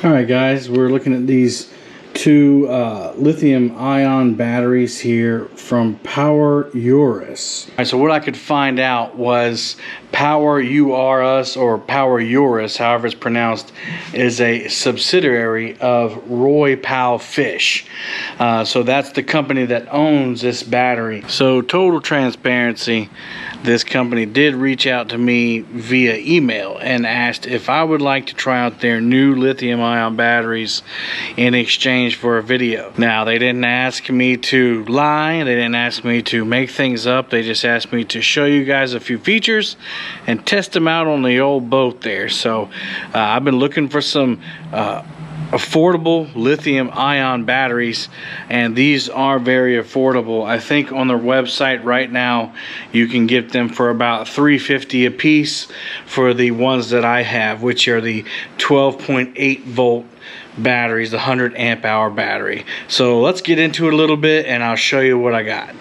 Alright guys, we're looking at these two lithium ion batteries here from Power Urus. Alright, so what I could find out was Power Urus, or Power Urus, however it's pronounced, is a subsidiary of Roy Powell Fish. So that's the company that owns this battery. So total transparency, this company did reach out to me via email and asked if I would like to try out their new lithium ion batteries in exchange for a video. Now, they didn't ask me to lie, they didn't ask me to make things up, they just asked me to show you guys a few features and test them out on the old boat there. So I've been looking for some affordable lithium ion batteries, and these are very affordable. I think on their website right now you can get them for about $350 a piece for the ones that I have, which are the 12.8 volt batteries, the 100 amp hour battery. So let's get into it a little bit and I'll show you what I got.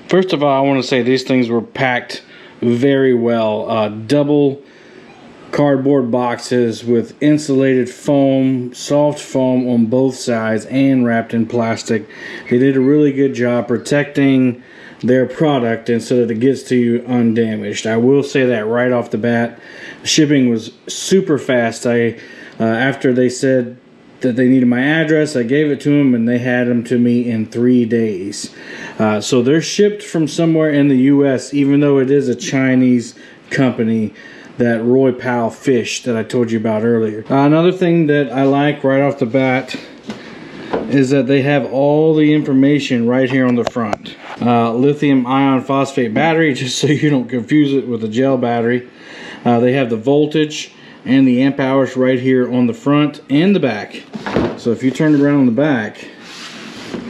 First of all, I want to say these things were packed very well. Double cardboard boxes with insulated foam, soft foam on both sides, and wrapped in plastic. They did a really good job protecting their product and so that it gets to you undamaged. I will say that right off the bat. Shipping was super fast. After they said that they needed my address, I gave it to them and they had them to me in 3 days. So they're shipped from somewhere in the US, even though it is a Chinese company, that Roy Powell Fish that I told you about earlier. Another thing that I like right off the bat is that they have all the information right here on the front. Lithium ion phosphate battery, just so you don't confuse it with a gel battery. They have the voltage and the amp hours right here on the front and the back. So if you turn it around on the back,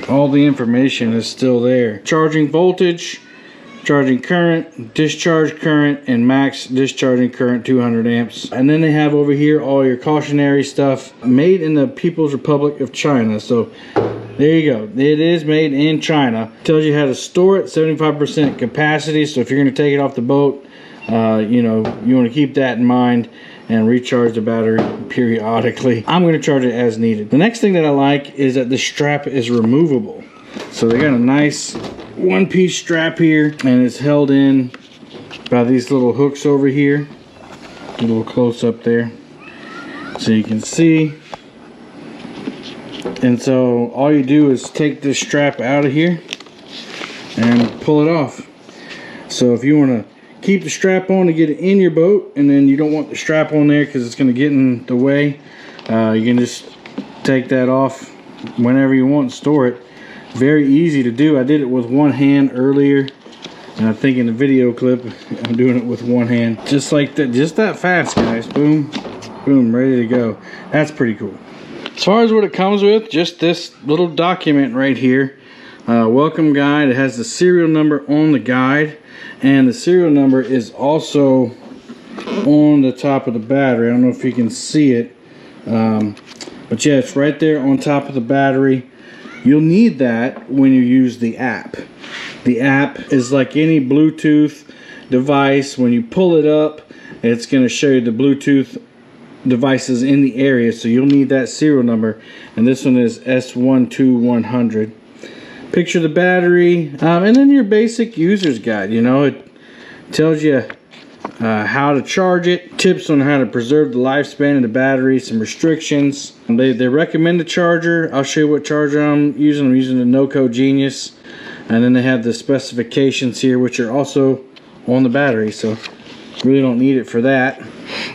all the information is still there. Charging voltage, charging current, discharge current, and max discharging current 200 amps. And then they have over here all your cautionary stuff, made in the People's Republic of China. So there you go, it is made in China. Tells you how to store it, 75% capacity. So if you're going to take it off the boat, you know, you want to keep that in mind and recharge the battery periodically. I'm going to charge it as needed. The next thing that I like is that the strap is removable. So they got a nice one-piece strap here, and it's held in by these little hooks over here. A little close up there so you can see. And so all you do is take this strap out of here and pull it off. So if you want to keep the strap on to get it in your boat, and then you don't want the strap on there because it's going to get in the way, you can just take that off whenever you want and store it. Very easy to do. I did it with one hand earlier, and I think in the video clip I'm doing it with one hand, just like that, just that fast, guys. Boom, boom, ready to go. That's pretty cool. As far as what it comes with, just this little document right here, welcome guide. It has the serial number on the guide, and the serial number is also on the top of the battery. I don't know if you can see it, but yeah, it's right there on top of the battery. You'll need that when you use the app. The app is like any Bluetooth device. When you pull it up, it's going to show you the Bluetooth devices in the area, so you'll need that serial number, and this one is S12100. Picture the battery, and then your basic user's guide. You know, it tells you how to charge it, tips on how to preserve the lifespan of the battery, some restrictions. They recommend a charger. I'll show you what charger I'm using. I'm using the NoCo Genius. And then they have the specifications here, which are also on the battery, so really don't need it for that.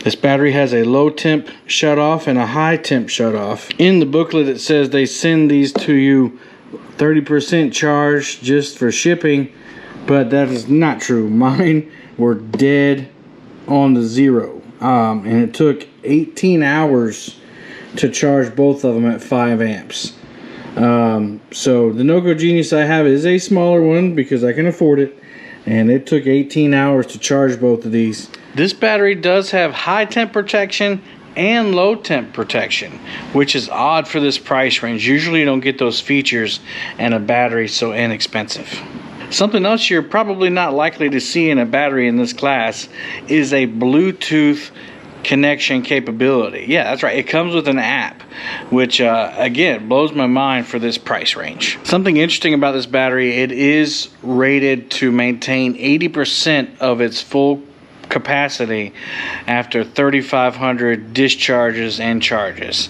This battery has a low temp shutoff and a high temp shutoff. In the booklet it says they send these to you 30% charged just for shipping, but that is not true. Mine were dead on the zero, and it took 18 hours to charge both of them at 5 amps. So the NoCo Genius I have is a smaller one because I can afford it, and it took 18 hours to charge both of these. This battery does have high temp protection and low temp protection, which is odd for this price range. Usually you don't get those features in a battery so inexpensive. Something else you're probably not likely to see in a battery in this class is a Bluetooth connection capability. Yeah, that's right. It comes with an app, which again blows my mind for this price range. Something interesting about this battery, it is rated to maintain 80% of its full capacity after 3,500 discharges and charges.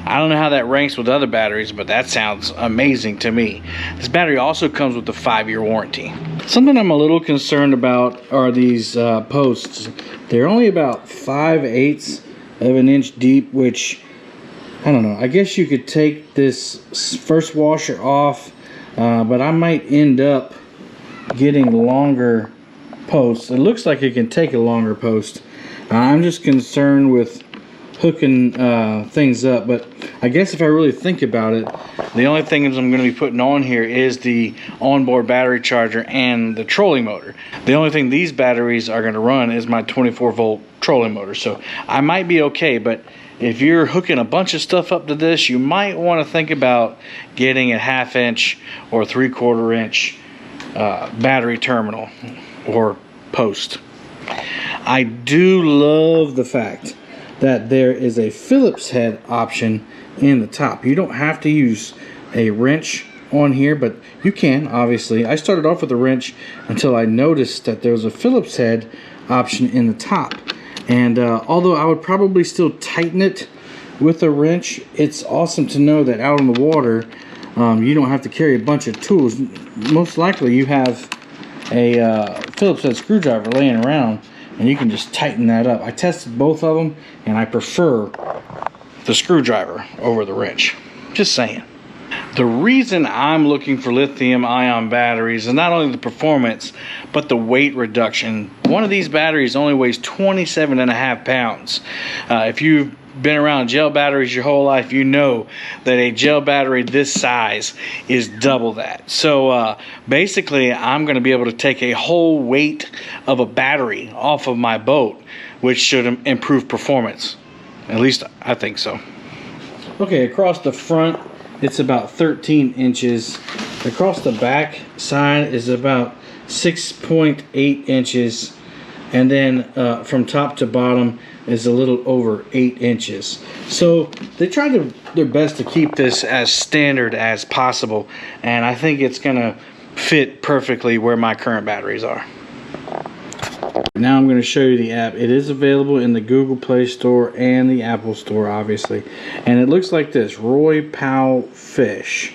I don't know how that ranks with other batteries, but that sounds amazing to me. This battery also comes with a 5-year warranty. Something I'm a little concerned about are these posts. They're only about 5/8 of an inch deep, which, I don't know, I guess you could take this first washer off, but I might end up getting longer posts. It looks like it can take a longer post. I'm just concerned with hooking things up, but I guess if I really think about it, the only things I'm going to be putting on here is the onboard battery charger and the trolling motor. The only thing these batteries are going to run is my 24-volt trolling motor, so I might be okay. But if you're hooking a bunch of stuff up to this, you might want to think about getting a 1/2 inch or 3/4 inch battery terminal or post. I do love the fact that there is a Phillips head option in the top. You don't have to use a wrench on here, but you can, obviously. I started off with a wrench until I noticed that there was a Phillips head option in the top. And although I would probably still tighten it with a wrench, it's awesome to know that out on the water, you don't have to carry a bunch of tools. Most likely you have a Phillips head screwdriver laying around, and you can just tighten that up. I tested both of them, and I prefer the screwdriver over the wrench. Just saying. The reason I'm looking for lithium-ion batteries is not only the performance, but the weight reduction. One of these batteries only weighs 27.5 pounds. If you've been around gel batteries your whole life, you know that a gel battery this size is double that. So basically, I'm going to be able to take a whole weight of a battery off of my boat, which should improve performance. At least I think so. Okay, across the front, it's about 13 inches. Across the back side is about 6.8 inches. And then from top to bottom is a little over 8 inches. So they tried their best to keep this as standard as possible, and I think it's gonna fit perfectly where my current batteries are. Now I'm going to show you the app. It is available in the Google Play Store and the Apple Store, obviously. And it looks like this, LiFePO4 Fish.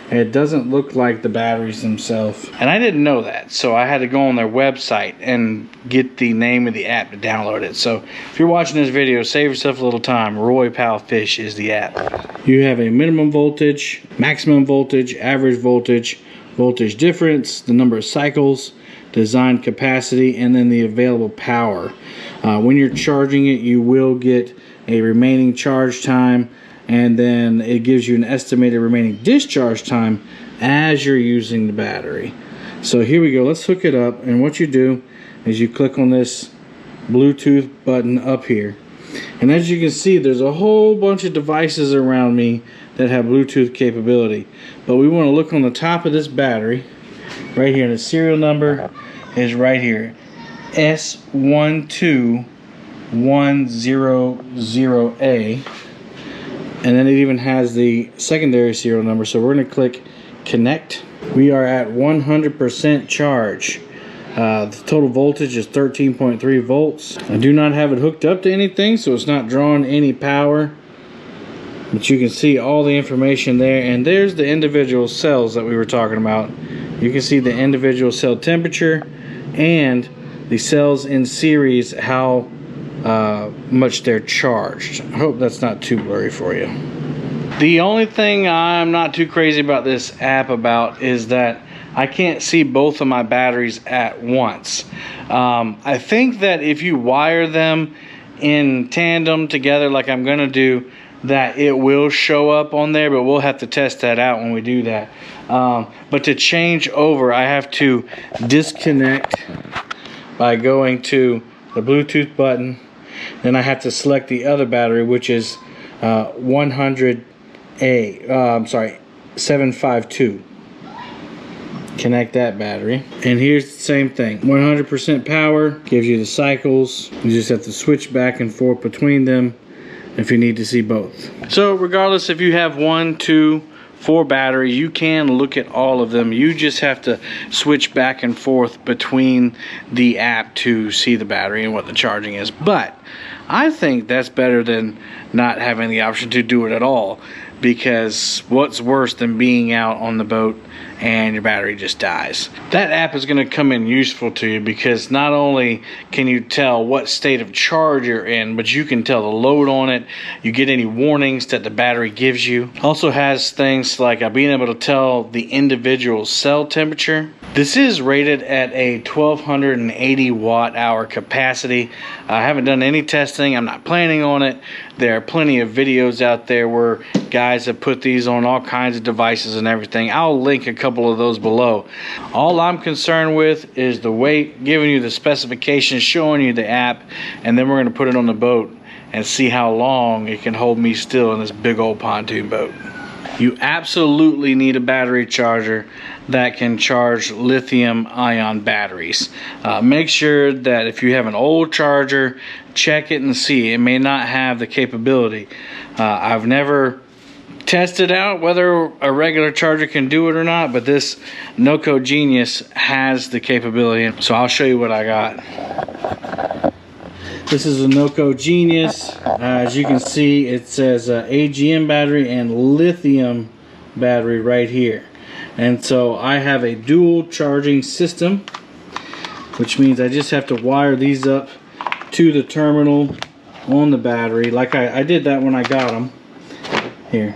And it doesn't look like the batteries themselves. And I didn't know that, so I had to go on their website and get the name of the app to download it. So if you're watching this video, save yourself a little time. LiFePO4 Fish is the app. You have a minimum voltage, maximum voltage, average voltage, voltage difference, the number of cycles, design capacity, and then the available power. When you're charging it, you will get a remaining charge time, and then it gives you an estimated remaining discharge time as you're using the battery. So here we go, let's hook it up, and what you do is you click on this Bluetooth button up here, and as you can see, there's a whole bunch of devices around me that have Bluetooth capability. But we want to look on the top of this battery right here. The serial number is right here, S12100A, and then it even has the secondary serial number. So we're going to click connect. We are at 100% charge. The total voltage is 13.3 volts. I do not have it hooked up to anything, so it's not drawing any power. But you can see all the information there, and there's the individual cells that we were talking about. You can see the individual cell temperature and the cells in series, how much they're charged. I hope that's not too blurry for you. The only thing I'm not too crazy about this app about is that I can't see both of my batteries at once. I think that if you wire them in tandem together like I'm gonna do, that it will show up on there, but we'll have to test that out when we do that. But to change over, I have to disconnect by going to the Bluetooth button. Then I have to select the other battery, which is 752. connect that battery. And here's the same thing. 100% power gives you the cycles. You just have to switch back and forth between them if you need to see both. So regardless if you have 1, 2, 4 batteries, you can look at all of them. You just have to switch back and forth between the app to see the battery and what the charging is. But I think that's better than not having the option to do it at all, because what's worse than being out on the boat and your battery just dies? That app is going to come in useful to you, because not only can you tell what state of charge you're in, but you can tell the load on it. You get any warnings that the battery gives you. Also has things like being able to tell the individual cell temperature. This is rated at a 1280 watt hour capacity. I haven't done any testing. I'm not planning on it. There are plenty of videos out there where guys have put these on all kinds of devices and everything. I'll link a couple of those below. All I'm concerned with is the weight, giving you the specifications, showing you the app, and then we're going to put it on the boat and see how long it can hold me still in this big old pontoon boat. You absolutely need a battery charger that can charge lithium-ion batteries. Make sure that if you have an old charger, check it and see. It may not have the capability. I've never tested out whether a regular charger can do it or not, but this Noco Genius has the capability. So I'll show you what I got. This is a Noco Genius. As you can see, it says AGM battery and lithium battery right here. And so I have a dual charging system, which means I just have to wire these up to the terminal on the battery. Like I did that when I got them. Here,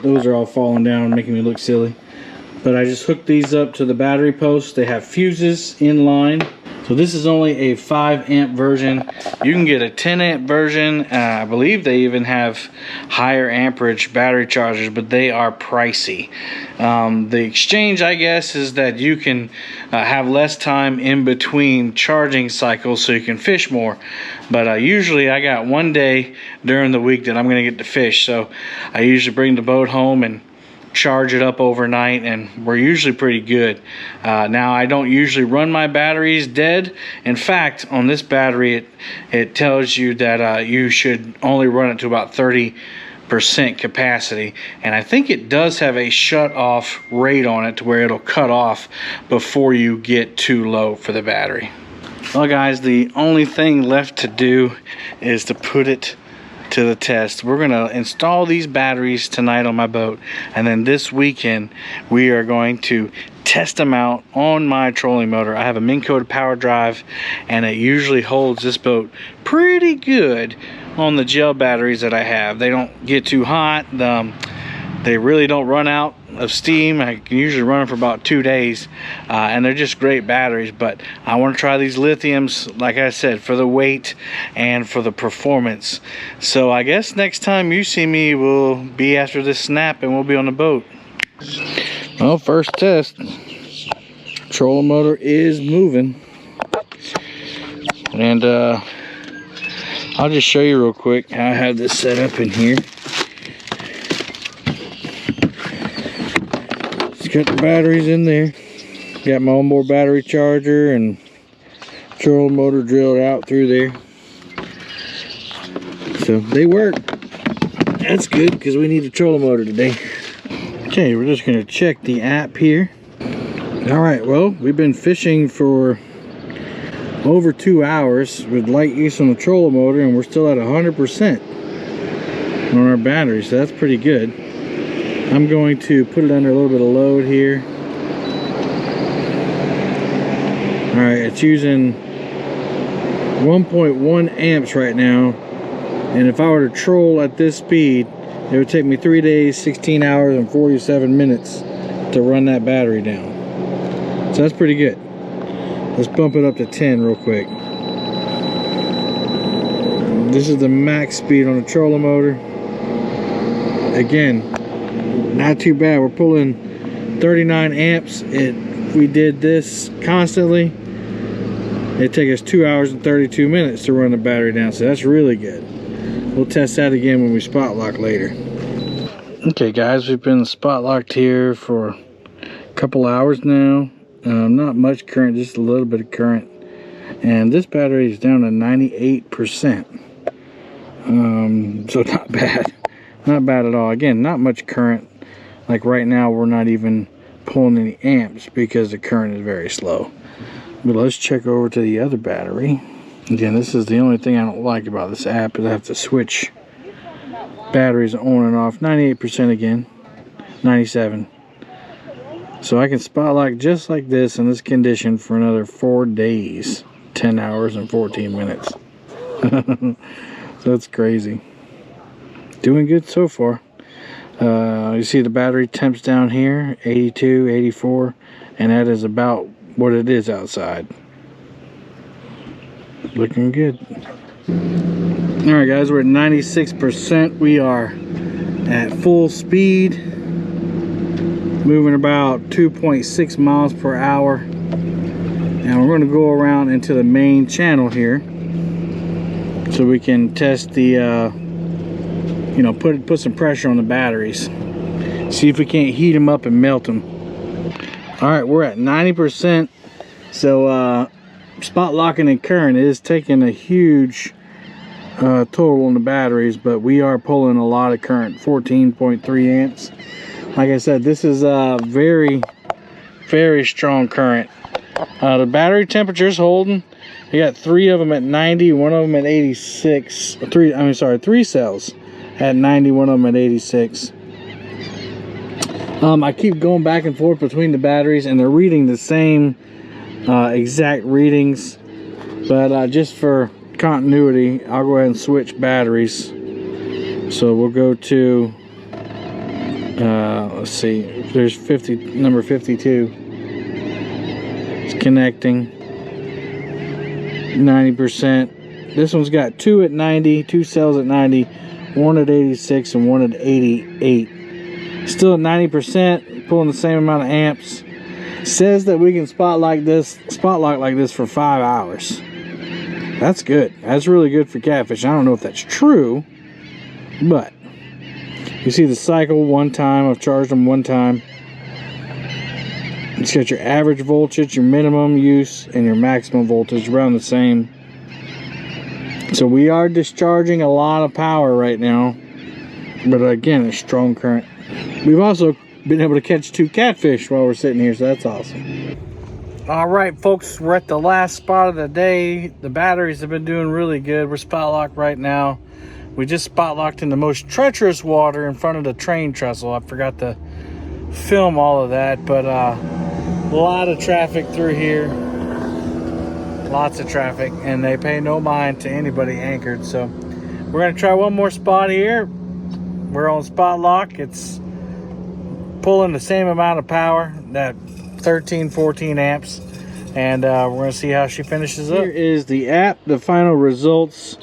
those are all falling down, making me look silly. But I just hooked these up to the battery post. They have fuses in line. So this is only a 5 amp version. You can get a 10 amp version. I believe they even have higher amperage battery chargers, but they are pricey. The exchange, I guess, is that you can have less time in between charging cycles so you can fish more. But usually I got one day during the week that I'm going to get to fish. So I usually bring the boat home and charge it up overnight, and we're usually pretty good. Now I don't usually run my batteries dead. In fact, on this battery it tells you that you should only run it to about 30% capacity, and I think it does have a shut off rate on it to where it'll cut off before you get too low for the battery. Well guys, the only thing left to do is to put it to the test. We're going to install these batteries tonight on my boat, and then this weekend we are going to test them out on my trolling motor. I have a Minn Kota power drive, and it usually holds this boat pretty good on the gel batteries that I have. They don't get too hot. They really don't run out of steam. I can usually run them for about 2 days, and they're just great batteries. But I want to try these lithiums, like I said, for the weight and for the performance. So I guess next time you see me will be after this snap, and we'll be on the boat. Well, first test, trolling motor is moving, and I'll just show you real quick how I have this set up in here. Got the batteries in there. Got my onboard battery charger and trolling motor drilled out through there. So they work. That's good because we need a trolling motor today. Okay, we're just going to check the app here. Alright, well, we've been fishing for over 2 hours with light use on the trolling motor, and we're still at 100% on our battery, so that's pretty good. I'm going to put it under a little bit of load here. Alright, it's using 1.1 amps right now, and if I were to troll at this speed, it would take me 3 days, 16 hours, and 47 minutes to run that battery down. So that's pretty good. Let's bump it up to 10 real quick. This is the max speed on the trolling motor. Again, not too bad. We're pulling 39 amps. If we did this constantly, it'd take us 2 hours and 32 minutes to run the battery down, so that's really good. We'll test that again when we spot lock later. Okay guys, we've been spot locked here for a couple hours now. Not much current, just a little bit of current. And this battery is down to 98%. So not bad. Not bad at all. Again, not much current. Like right now, we're not even pulling any amps because the current is very slow. But let's check over to the other battery. Again, this is the only thing I don't like about this app is I have to switch batteries on and off. 98% again. 97. So I can spotlight just like this in this condition for another 4 days. 10 hours and 14 minutes. So that's crazy. Doing good so far. You see the battery temps down here, 82, 84, and that is about what it is outside. Looking good. Alright guys, we're at 96%. We are at full speed, moving about 2.6 miles per hour. And we're going to go around into the main channel here so we can test the you know, put some pressure on the batteries. See if we can't heat them up and melt them. Alright, we're at 90%. So spot locking and current is taking a huge total on the batteries, but we are pulling a lot of current, 14.3 amps. Like I said, this is a very, very strong current. The battery temperature's holding. We got 3 of them at 90, 1 of them at 86. 3 cells at 90, 1 of them at 86. I keep going back and forth between the batteries, and they're reading the same exact readings, but just for continuity, I'll go ahead and switch batteries. So we'll go to let's see, there's number 52. It's connecting. 90%. This one's got 2 at 90, 2 cells at 90, 1 at 86, and 1 at 88. Still at 90%, pulling the same amount of amps. Says that we can spotlight like this for 5 hours. That's good. That's really good for catfish. I don't know if that's true, but you see the cycle one time. I've charged them one time. It's got your average voltage, your minimum use, and your maximum voltage around the same. So we are discharging a lot of power right now, but again, a strong current. We've also been able to catch 2 catfish while we're sitting here, so that's awesome. All right, folks, we're at the last spot of the day. The batteries have been doing really good. We're spot locked right now. We just spot locked in the most treacherous water in front of the train trestle. I forgot to film all of that, but a lot of traffic through here. Lots of traffic, and they pay no mind to anybody anchored. So we're gonna try one more spot here. We're on spot lock. It's pulling the same amount of power, that 13, 14 amps, and we're gonna see how she finishes up. Here is the app, the final results.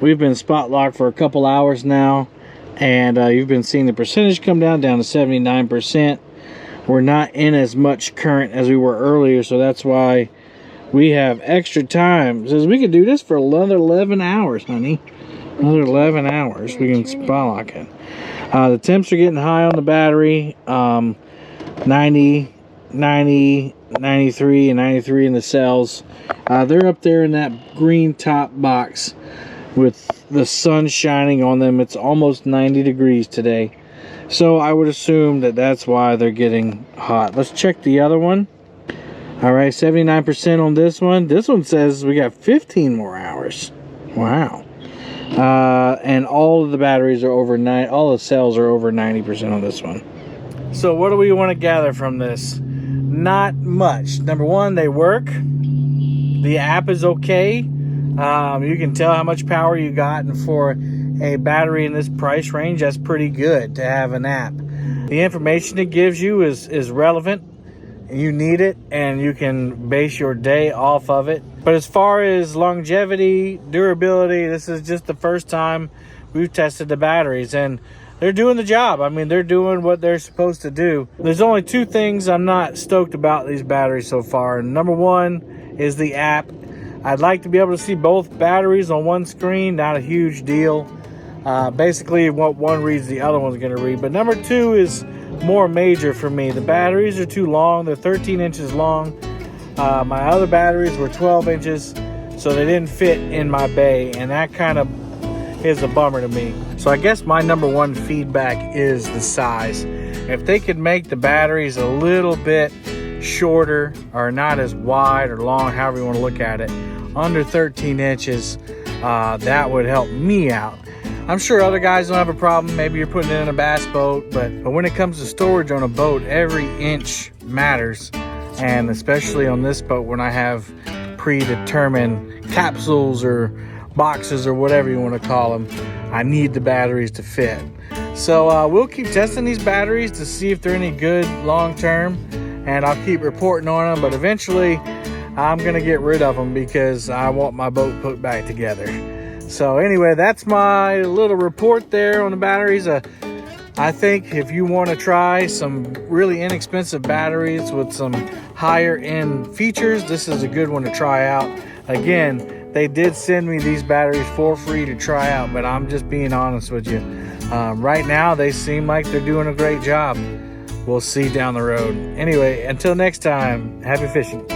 We've been spot locked for a couple hours now, and you've been seeing the percentage come down to 79%. We're not in as much current as we were earlier, so that's why we have extra time. It says we could do this for another 11 hours, honey. Another 11 hours we can spot lock it. The temps are getting high on the battery. 90, 90, 93, and 93 in the cells. They're up there in that green top box with the sun shining on them. It's almost 90 degrees today. So I would assume that that's why they're getting hot. Let's check the other one. All right, 79% on this one. This one says we got 15 more hours. Wow. And all of the batteries are over all the cells are over 90% on this one. So what do we want to gather from this? Not much. Number one, they work. The app is okay. You can tell how much power you got, and for a battery in this price range, that's pretty good to have an app. The information it gives you is relevant. You need it, and you can base your day off of it. But as far as longevity, durability, this is just the first time we've tested the batteries, and they're doing the job. I mean, they're doing what they're supposed to do. There's only 2 things I'm not stoked about these batteries so far. And number one is the app. I'd like to be able to see both batteries on one screen. Not a huge deal. Basically, what one reads, the other one's going to read. But number 2 is more major for me. The batteries are too long. They're 13 inches long. My other batteries were 12 inches, so they didn't fit in my bay, and that kind of is a bummer to me. So I guess my number 1 feedback is the size. If they could make the batteries a little bit shorter, or not as wide or long, however you want to look at it, under 13 inches, that would help me out. I'm sure other guys don't have a problem. Maybe you're putting it in a bass boat, but when it comes to storage on a boat, every inch matters. And especially on this boat, when I have predetermined capsules or boxes or whatever you want to call them, I need the batteries to fit. So we'll keep testing these batteries to see if they're any good long term, and I'll keep reporting on them. But eventually I'm gonna get rid of them because I want my boat put back together. So anyway, that's my little report there on the batteries. I think if you want to try some really inexpensive batteries with some higher end features, this is a good one to try out. Again, they did send me these batteries for free to try out, but I'm just being honest with you. Right now, they seem like they're doing a great job. We'll see down the road. Anyway, until next time, happy fishing.